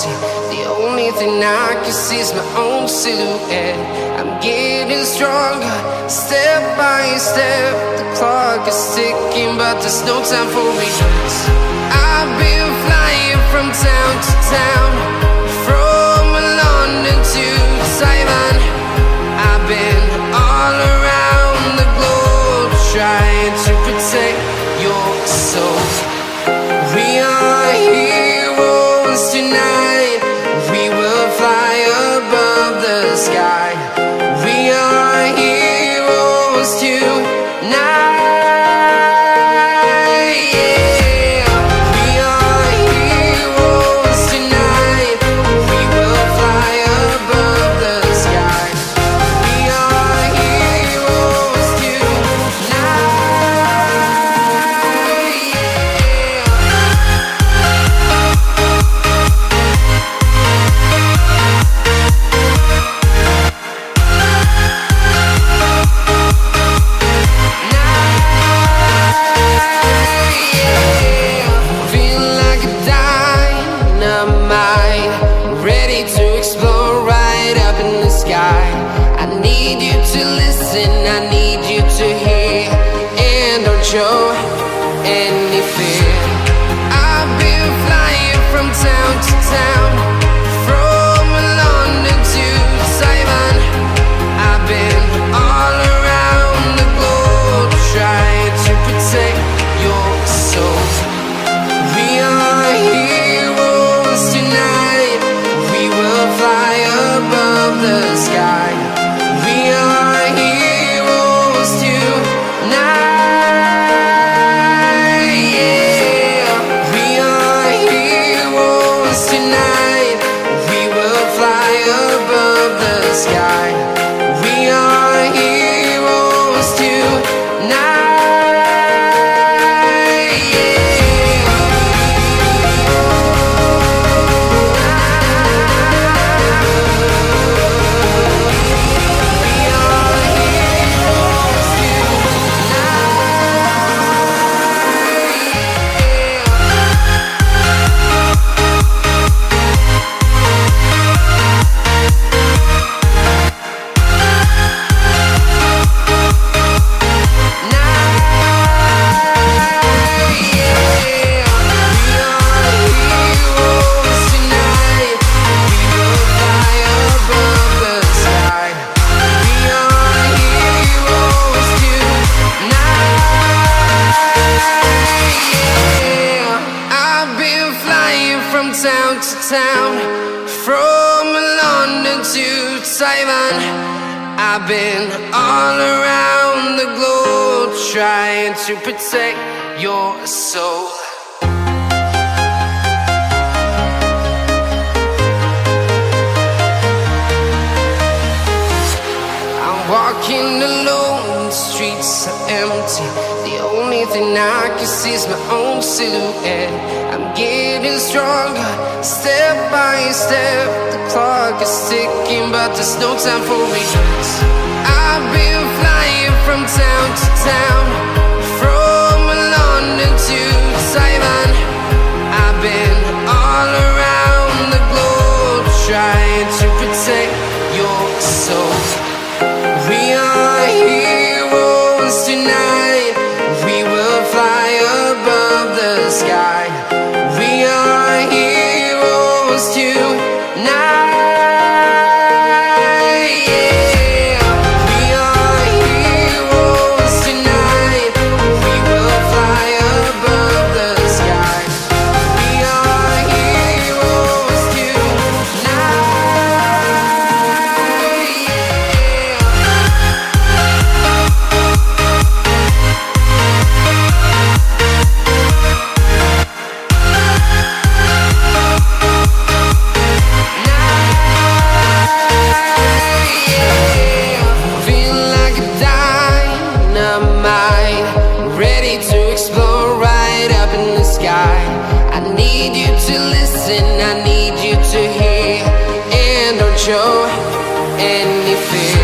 empty. The only thing I can see is my own silhouette. I'm getting stronger, step by step. The clock is ticking, but there's no time for regrets. I've been flying from town to town, from London to Taiwan. I've been all around the globe, trying to protect your soul. We are heroes tonight. We will fly above the sky. We are heroes tonight. I need you to listen, I need you to hear, and don't show any fear. I've been flying from town to town, from London to Taiwan. I've been all around the globe, trying to protect your soul. We are heroes tonight. We will fly above the sky. We are heroes tonight. Yeah, we are heroes tonight. We will fly above the sky. We are heroes tonight. Town to town, from London to Taiwan. I've been all around the globe, trying to protect your soul. I'm walking alone, the streets are empty. The only thing I can see is my own silhouette. I'm getting stronger, step by step. The clock is ticking, but there's no time for regrets. I've been flying from town to town, from London to Taiwan. I've been all around the globe, trying to protect your soul. We are heroes tonight. We will fly above the sky. We are heroes tonight. I need you to listen, I need you to hear, and don't show any fear.